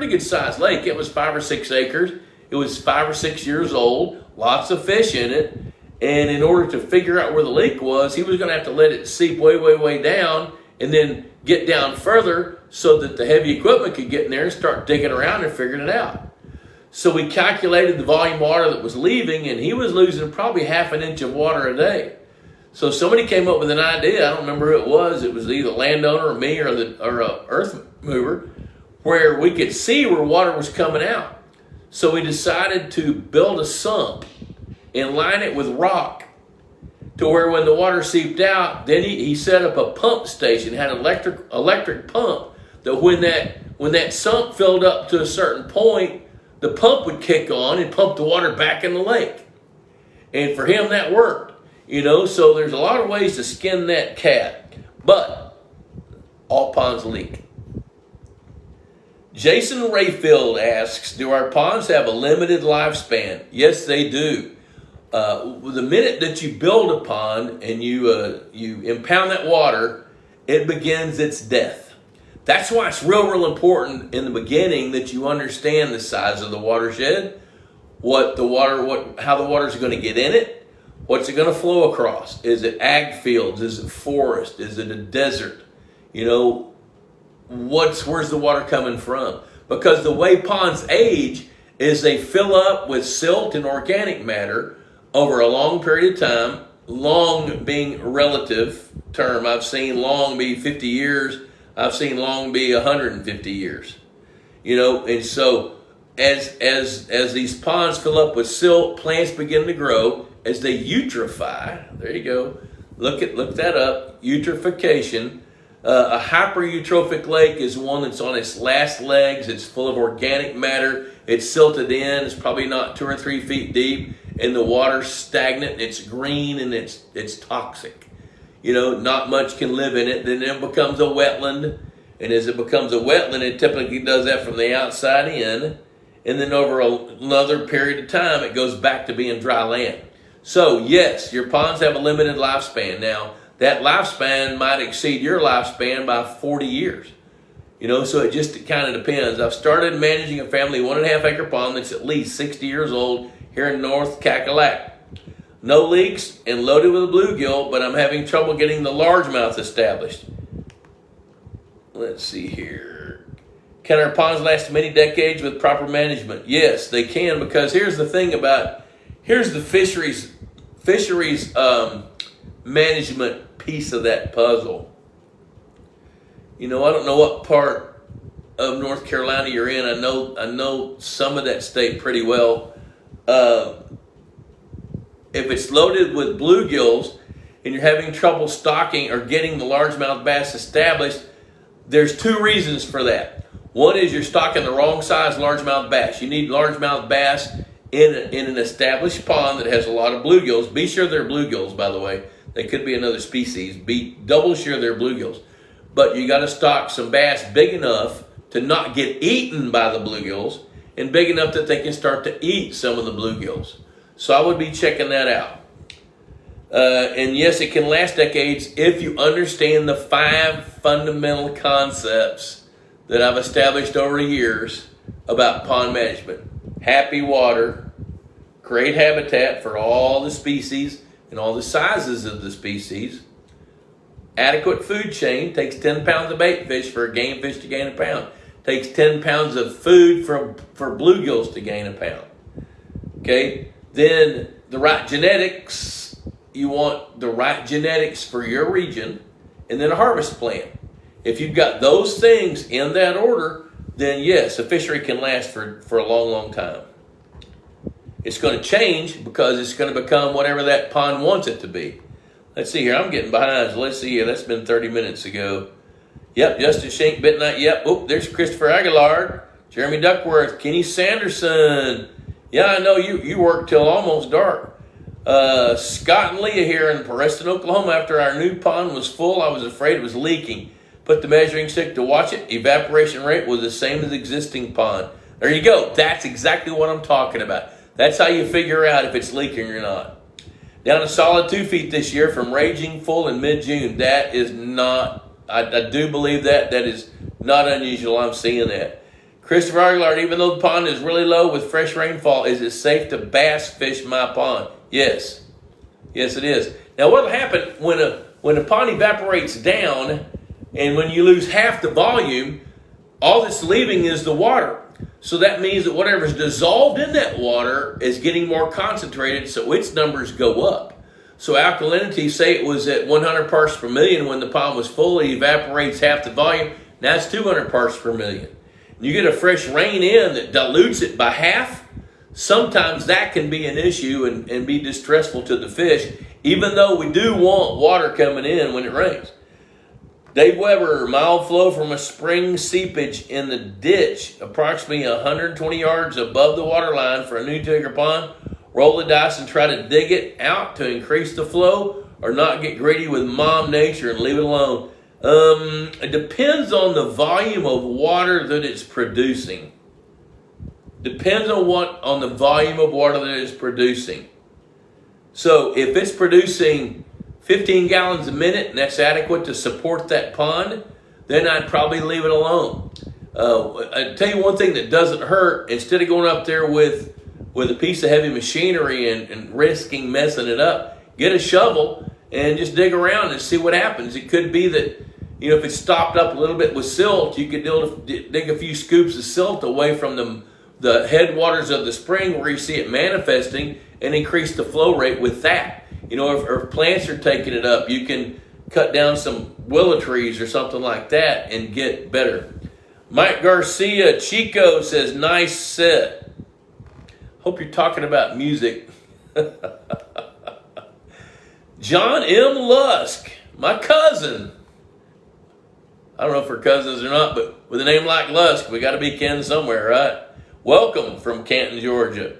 good sized lake. It was 5 or 6 acres. It was 5 or 6 years old. Lots of fish in it. And in order to figure out where the leak was, he was going to have to let it seep way, way, way down and then get down further so that the heavy equipment could get in there and start digging around and figuring it out. So we calculated the volume of water that was leaving, and he was losing probably half an inch of water a day. So somebody came up with an idea. I don't remember who it was. It was either landowner or me or a earth mover, where we could see where water was coming out. So we decided to build a sump and line it with rock to where when the water seeped out, then he set up a pump station, had an electric pump, that when that sump filled up to a certain point, the pump would kick on and pump the water back in the lake. And for him, that worked. So there's a lot of ways to skin that cat. But all ponds leak. Jason Rayfield asks, do our ponds have a limited lifespan? Yes, they do. The minute that you build a pond and you impound that water, it begins its death. That's why it's real important in the beginning that you understand the size of the watershed, how the water is going to get in it, what's it going to flow across. Is it ag fields? Is it forest? Is it a desert? Where's the water coming from? Because the way ponds age is they fill up with silt and organic matter over a long period of time, long being a relative term. I've seen long be 50 years. I've seen long be 150 years. And so as these ponds fill up with silt, plants begin to grow. As they eutrify, there you go. Look that up, eutrophication. A hypereutrophic lake is one that's on its last legs. It's full of organic matter. It's silted in. It's probably not 2 or 3 feet deep, and the water's stagnant. And it's green and it's toxic. Not much can live in it. Then it becomes a wetland, and as it becomes a wetland, it typically does that from the outside in, and then over another period of time, it goes back to being dry land. So yes, your ponds have a limited lifespan. Now, that lifespan might exceed your lifespan by 40 years. So it kind of depends. I've started managing a family 1.5 acre pond that's at least 60 years old here in North Cackalack. No leaks and loaded with a bluegill, but I'm having trouble getting the largemouth established. Let's see here. Can our ponds last many decades with proper management? Yes, they can, because here's the fisheries management piece of that puzzle. I don't know what part of North Carolina you're in. I know some of that state pretty well. If it's loaded with bluegills and you're having trouble stocking or getting the largemouth bass established, there's 2 reasons for that. One is you're stocking the wrong size largemouth bass. You need largemouth bass in an established pond that has a lot of bluegills. Be sure they're bluegills, by the way. They could be another species. Be double sure they're bluegills. But you got to stock some bass big enough to not get eaten by the bluegills, and big enough that they can start to eat some of the bluegills. So I would be checking that out. And yes, it can last decades if you understand the 5 fundamental concepts that I've established over the years about pond management. Happy water, great habitat for all the species and all the sizes of the species. Adequate food chain, takes 10 pounds of bait fish for a game fish to gain a pound. Takes 10 pounds of food for bluegills to gain a pound. Okay, then the right genetics, you want the right genetics for your region, and then a harvest plan. If you've got those things in that order, then yes, a fishery can last for a long, long time. It's going to change because it's going to become whatever that pond wants it to be. Let's see here. I'm getting behind. So let's see here. That's been 30 minutes ago. Yep, Justin Shank, Bitnight. Yep. Oh, there's Christopher Aguilar, Jeremy Duckworth, Kenny Sanderson. Yeah, I know you worked till almost dark. Scott and Leah here in Preston, Oklahoma. After our new pond was full, I was afraid it was leaking. Put the measuring stick to watch it. Evaporation rate was the same as existing pond. There you go. That's exactly what I'm talking about. That's how you figure out if it's leaking or not. Down a solid 2 feet this year from raging full in mid-June. That is not, I do believe that is not unusual. I'm seeing that. Christopher Aguilar, even though the pond is really low with fresh rainfall, is it safe to bass fish my pond? Yes. Yes, it is. Now, what will happen when a pond evaporates down and when you lose half the volume, all that's leaving is the water. So that means that whatever's dissolved in that water is getting more concentrated, so its numbers go up. So alkalinity, say it was at 100 parts per million when the pond was full, it evaporates half the volume. Now it's 200 parts per million. You get a fresh rain in that dilutes it by half. Sometimes that can be an issue and be distressful to the fish, even though we do want water coming in when it rains. Dave Weber, mild flow from a spring seepage in the ditch, approximately 120 yards above the water line for a new Tigger pond. Roll the dice and try to dig it out to increase the flow, or not get greedy with mom nature and leave it alone. It depends on the volume of water that it's producing. Depends on the volume of water that it's producing. So if it's producing 15 gallons a minute, and that's adequate to support that pond, then I'd probably leave it alone. I'll tell you one thing that doesn't hurt. Instead of going up there with a piece of heavy machinery and risking messing it up, get a shovel and just dig around and see what happens. It could be that, if it's stopped up a little bit with silt, you could dig a few scoops of silt away from the headwaters of the spring where you see it manifesting and increase the flow rate with that. If plants are taking it up, you can cut down some willow trees or something like that and get better. Mike Garcia, Chico says, nice set. Hope you're talking about music. John M. Lusk, my cousin. I don't know if we're cousins or not, but with a name like Lusk, we got to be kin somewhere, right? Welcome from Canton, Georgia.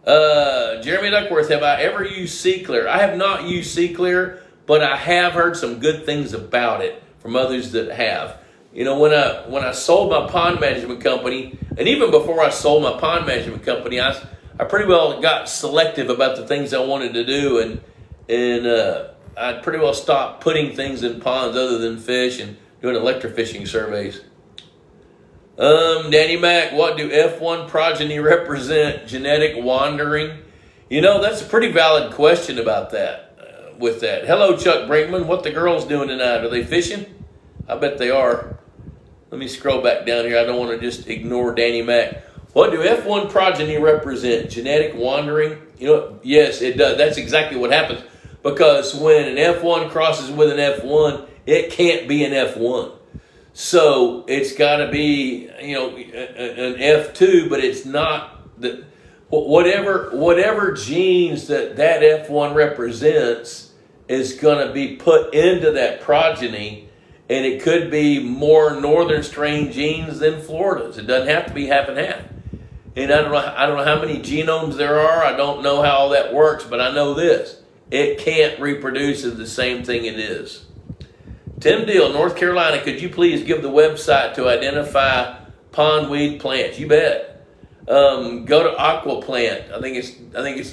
Jeremy Duckworth, have I ever used C-Clear? I have not used C-Clear, but I have heard some good things about it from others that have. When I sold my pond management company, and even before I sold my pond management company, I pretty well got selective about the things I wanted to do, and I pretty well stopped putting things in ponds other than fish and doing electrofishing surveys. Danny Mack, what do F1 progeny represent? Genetic wandering? That's a pretty valid question about that. With that. Hello, Chuck Brinkman. What the girls doing tonight? Are they fishing? I bet they are. Let me scroll back down here. I don't want to just ignore Danny Mack. What do F1 progeny represent? Genetic wandering? Yes, it does. That's exactly what happens. Because when an F1 crosses with an F1, it can't be an F1. So it's got to be, an F2, but it's not whatever genes that F1 represents is going to be put into that progeny, and it could be more northern strain genes than Florida's. It doesn't have to be half and half. And I don't know how many genomes there are. I don't know how all that works, but I know this: it can't reproduce as the same thing it is. Tim Deal, North Carolina, could you please give the website to identify pondweed plants? You bet. Go to Aquaplant. I think it's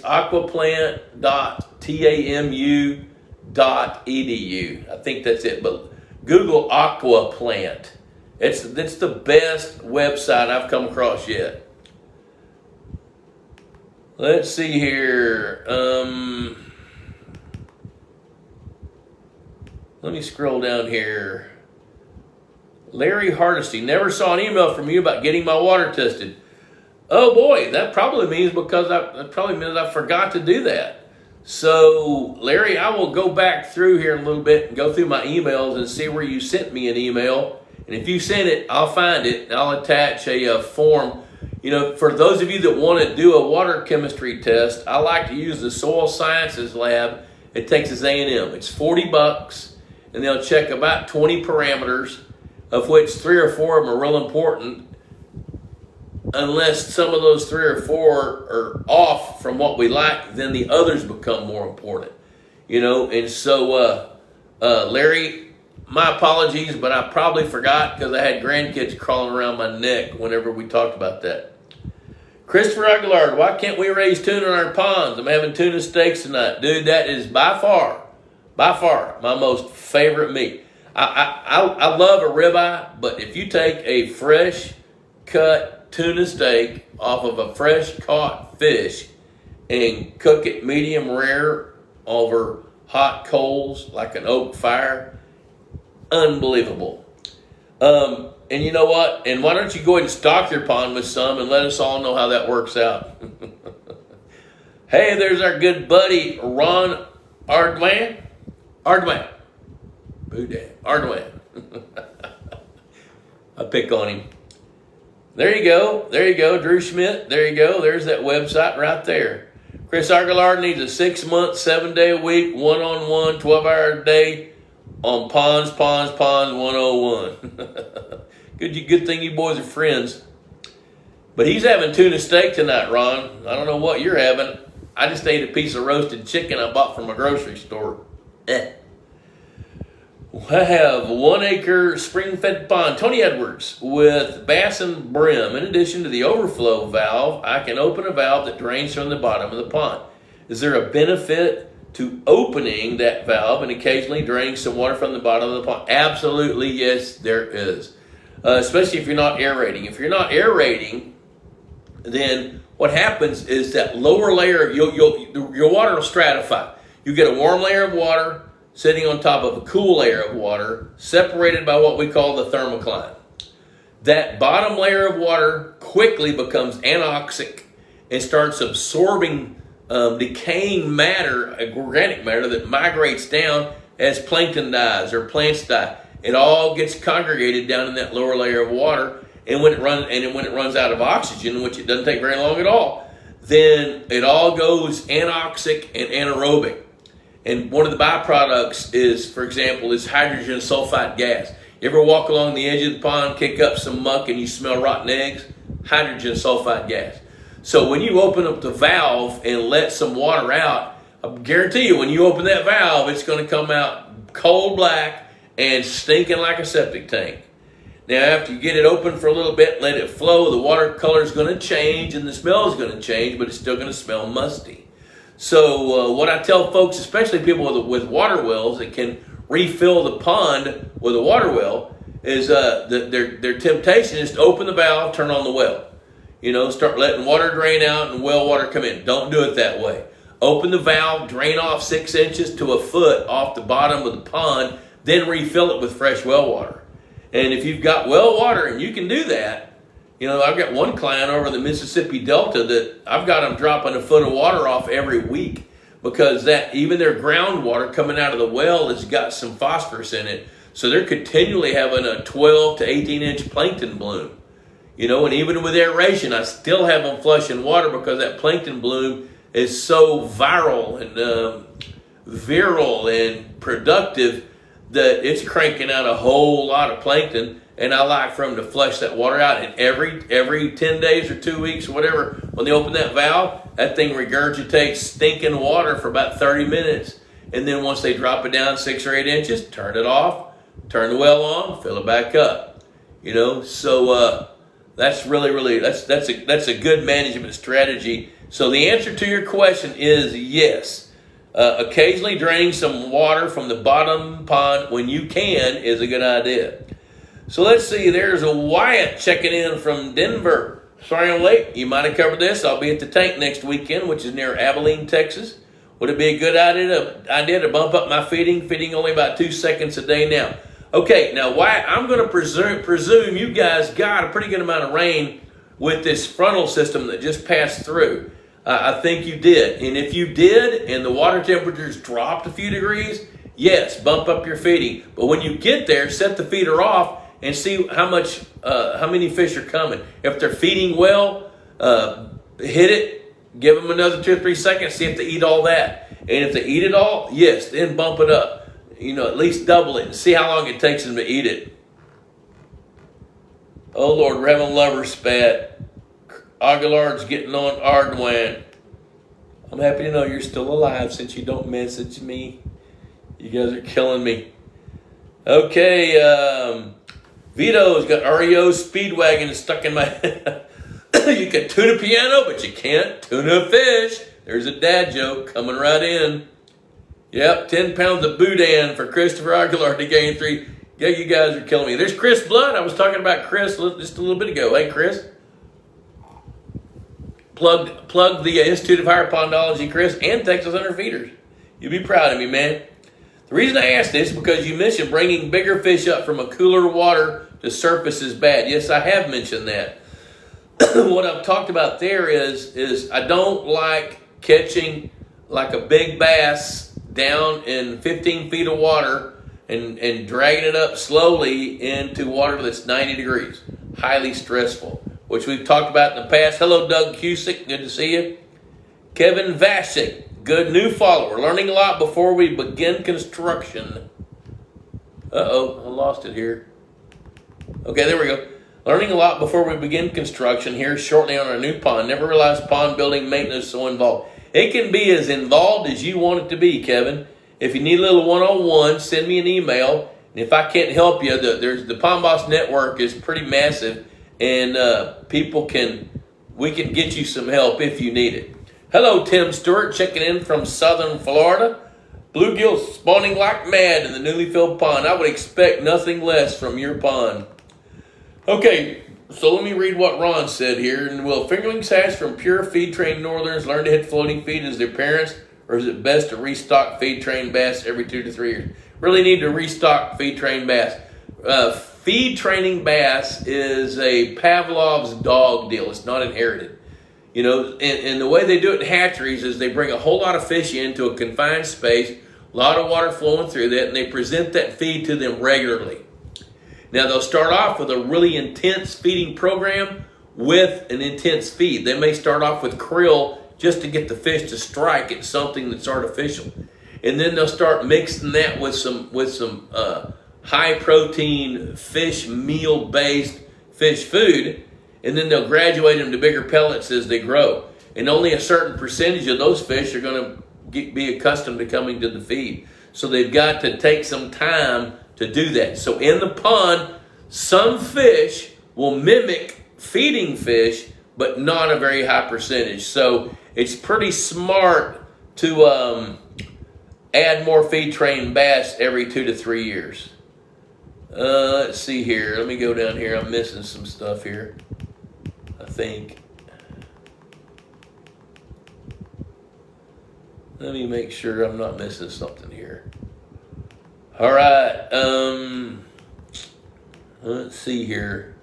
aquaplant.tamu.edu. I think that's it. But Google Aquaplant It's the best website I've come across yet. Let's see here. Let me scroll down here. Larry Hardesty, never saw an email from you about getting my water tested. Oh boy, that probably means I forgot to do that. So Larry, I will go back through here in a little bit and go through my emails and see where you sent me an email. And if you sent it, I'll find it and I'll attach a form. You know, for those of you that want to do a water chemistry test, I like to use the Soil Sciences Lab at Texas A&M. It's $40, and they'll check about 20 parameters, of which 3 or 4 of them are real important, unless some of those 3 or 4 are off from what we like, then the others become more important. You know, and so, Larry, my apologies, but I probably forgot because I had grandkids crawling around my neck whenever we talked about that. Christopher Aguilar, why can't we raise tuna in our ponds? I'm having tuna steaks tonight. Dude, that is by far my most favorite meat. I love a ribeye, but if you take a fresh cut tuna steak off of a fresh caught fish and cook it medium rare over hot coals like an oak fire, unbelievable. And you know what? And why don't you go ahead and stock your pond with some and let us all know how that works out. Hey, there's our good buddy, Ron Ardwan. Boudin. Ardwan. I pick on him. There you go. Drew Schmidt. There you go. There's that website right there. Chris Aguilar needs a 6-month, 7-day-a-week, one-on-one, 12-hour-a-day on Ponds 101. Good thing you boys are friends. But he's having tuna steak tonight, Ron. I don't know what you're having. I just ate a piece of roasted chicken I bought from a grocery store. I have 1 acre spring-fed pond, Tony Edwards, with bass and brim. In addition to the overflow valve, I can open a valve that drains from the bottom of the pond. Is there a benefit to opening that valve and occasionally draining some water from the bottom of the pond? Absolutely, yes, there is. Especially if you're not aerating. If you're not aerating, then what happens is that lower layer, your water will stratify. You get a warm layer of water sitting on top of a cool layer of water, separated by what we call the thermocline. That bottom layer of water quickly becomes anoxic and starts absorbing decaying matter, organic matter that migrates down as plankton dies or plants die. It all gets congregated down in that lower layer of water, and when it runs out of oxygen, which it doesn't take very long at all, then it all goes anoxic and anaerobic. And one of the byproducts is, for example, is hydrogen sulfide gas. You ever walk along the edge of the pond, kick up some muck, and you smell rotten eggs? Hydrogen sulfide gas. So when you open up the valve and let some water out, I guarantee you when you open that valve, it's going to come out cold black and stinking like a septic tank. Now, after you get it open for a little bit, let it flow, the water color is going to change and the smell is going to change, but it's still going to smell musty. So what I tell folks, especially people with water wells that can refill the pond with a water well, is their temptation is to open the valve, turn on the well. You know, start letting water drain out and well water come in. Don't do it that way. Open the valve, drain off 6 inches to a foot off the bottom of the pond, then refill it with fresh well water. And if you've got well water and you can do that, you know, I've got one client over in the Mississippi Delta that I've got them dropping a foot of water off every week because that even their groundwater coming out of the well has got some phosphorus in it. So they're continually having a 12 to 18 inch plankton bloom. You know, and even with aeration, I still have them flushing water because that plankton bloom is so viral and productive that it's cranking out a whole lot of plankton, and I like for them to flush that water out. And every 10 days or 2 weeks or whatever, when they open that valve, that thing regurgitates stinking water for about 30 minutes. And then once they drop it down 6 or 8 inches, turn it off, turn the well on, fill it back up. You know, so that's really that's a good management strategy. So the answer to your question is yes. Occasionally draining some water from the bottom pond when you can is a good idea. So let's see, there's a Wyatt checking in from Denver. Sorry I'm late. You might have covered this. I'll be at the tank next weekend, which is near Abilene, Texas. Would it be a good idea to bump up my feeding? Feeding only about 2 seconds a day now. Okay, now Wyatt, I'm going to presume you guys got a pretty good amount of rain with this frontal system that just passed through. I think you did. And if you did and the water temperatures dropped a few degrees, yes, bump up your feeding. But when you get there, set the feeder off and see how many fish are coming. If they're feeding well, hit it, give them another 2 or 3 seconds, see if they eat all that. And if they eat it all, yes, then bump it up. At least double it and see how long it takes them to eat it. Oh Lord, we're having lover spat. Aguilar's getting on Ardoin. I'm happy to know you're still alive since you don't message me. You guys are killing me. Okay, Vito's got REO Speedwagon stuck in my head. You can tune a piano, but you can't tune a fish. There's a dad joke coming right in. Yep, 10 pounds of boudin for Christopher Aguilar to gain 3. Yeah, you guys are killing me. There's Chris Blood. I was talking about Chris just a little bit ago. Hey, Chris. Plug the Institute of Higher Pondology, Chris, and Texas Hunter Feeders. You'll be proud of me, man. The reason I asked this is because you mentioned bringing bigger fish up from a cooler water to surface is bad. Yes, I have mentioned that. What I've talked about there is I don't like catching like a big bass down in 15 feet of water and dragging it up slowly into water that's 90 degrees. Highly stressful, which we've talked about in the past. Hello, Doug Cusick. Good to see you. Kevin Vashik, good new follower. Learning a lot before we begin construction. Uh-oh, I lost it here. Okay, there we go. Learning a lot before we begin construction here shortly on our new pond. Never realized pond building maintenance is so involved. It can be as involved as you want it to be, Kevin. If you need a little one-on-one, send me an email. And if I can't help you, the Pond Boss Network is pretty massive, and we can get you some help if you need it. Hello, Tim Stewart, checking in from Southern Florida. Bluegill spawning like mad in the newly filled pond. I would expect nothing less from your pond. Okay, so let me read what Ron said here. And will fingerlings hatch from pure feed-trained northerns learn to hit floating feed as their parents, or is it best to restock feed-trained bass every 2 to 3 years? Really need to restock feed-trained bass. Feed-training bass is a Pavlov's dog deal. It's not inherited. And the way they do it in hatcheries is they bring a whole lot of fish into a confined space, a lot of water flowing through that, and they present that feed to them regularly. Now, they'll start off with a really intense feeding program with an intense feed. They may start off with krill just to get the fish to strike at something that's artificial. And then they'll start mixing that with some high-protein fish meal-based fish food, and then they'll graduate them to bigger pellets as they grow. And only a certain percentage of those fish are going to be accustomed to coming to the feed. So they've got to take some time to do that. So in the pond, some fish will mimic feeding fish, but not a very high percentage. So it's pretty smart to add more feed-trained bass every 2 to 3 years. Let's see here. Let me go down here. I'm missing some stuff here, I think. Let me make sure I'm not missing something here. All right. Let's see here.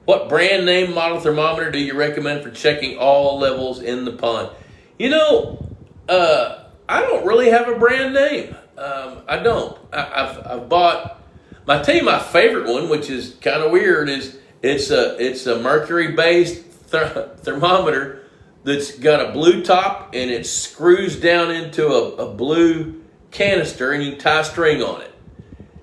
What brand name model thermometer do you recommend for checking all levels in the pond? I don't really have a brand name. I don't. I've bought. I tell you my favorite one, which is kind of weird, is it's a mercury-based thermometer that's got a blue top and it screws down into a blue canister, and you can tie string on it.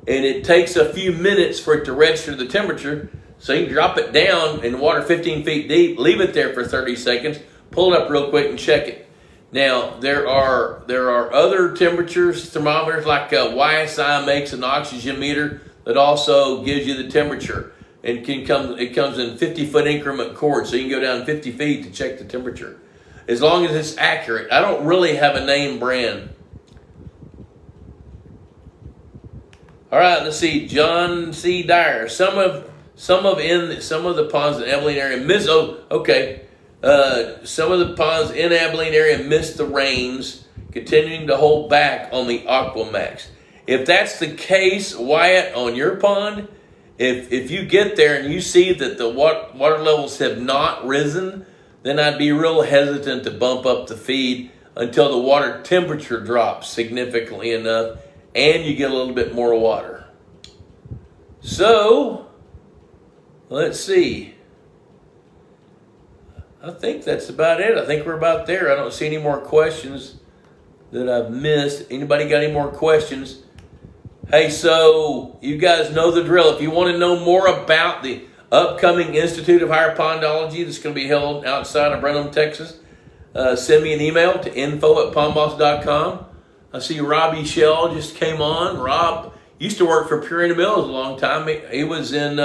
And it takes a few minutes for it to register the temperature, so you can drop it down in water 15 feet deep, leave it there for 30 seconds, pull it up real quick and check it. Now, there are other temperatures, thermometers, like YSI makes an oxygen meter that also gives you the temperature. And it comes in 50-foot increment cords, so you can go down 50 feet to check the temperature. As long as it's accurate. I don't really have a name brand. All right, let's see. John C. Dyer. Some of the ponds in Abilene area miss. Oh, okay. Some of the ponds in Abilene area missed the rains, continuing to hold back on the Aquamax. If that's the case, Wyatt, on your pond, if you get there and you see that the water levels have not risen, then I'd be real hesitant to bump up the feed until the water temperature drops significantly enough and you get a little bit more water. So, let's see. I think that's about it. I think we're about there. I don't see any more questions that I've missed. Anybody got any more questions? Hey, so you guys know the drill. If you want to know more about the upcoming Institute of Higher Pondology that's going to be held outside of Brenham, Texas, send me an email to info@pondboss.com. I see Robbie Shell just came on. Rob used to work for Purina Mills a long time. He was in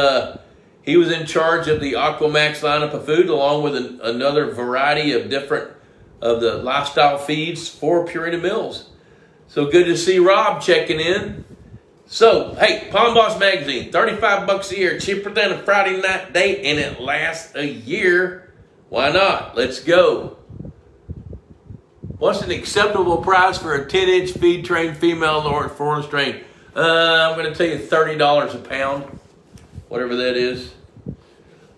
charge of the Aquamax lineup of food, along with another variety of different of the lifestyle feeds for Purina Mills. So good to see Rob checking in. So, hey, Pond Boss Magazine, $35 a year, cheaper than a Friday night date, and it lasts a year. Why not? Let's go. What's an acceptable price for a 10-inch feed-trained female Lord Forest strain? I'm going to tell you $30 a pound, whatever that is.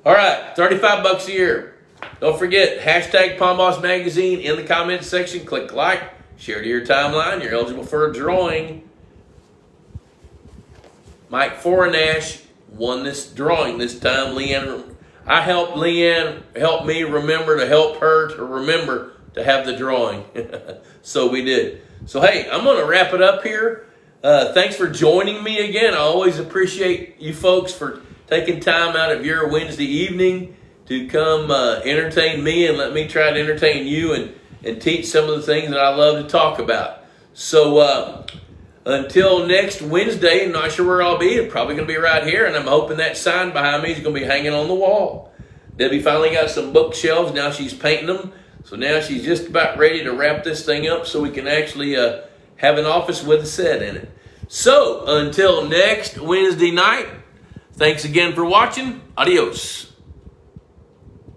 All right, $35 a year. Don't forget, hashtag Pond Boss Magazine in the comments section. Click like, share to your timeline. You're eligible for a drawing. Mike Fornash won this drawing this time. I helped Leanne help me remember to help her to remember to have the drawing. So we did. So hey, I'm going to wrap it up here. Thanks for joining me again. I always appreciate you folks for taking time out of your Wednesday evening to come entertain me and let me try to entertain you and teach some of the things that I love to talk about. So until next Wednesday, I'm not sure where I'll be. It's probably going to be right here, and I'm hoping that sign behind me is going to be hanging on the wall. Debbie finally got some bookshelves. Now she's painting them. So now she's just about ready to wrap this thing up so we can actually have an office with a set in it. So until next Wednesday night, thanks again for watching. Adios.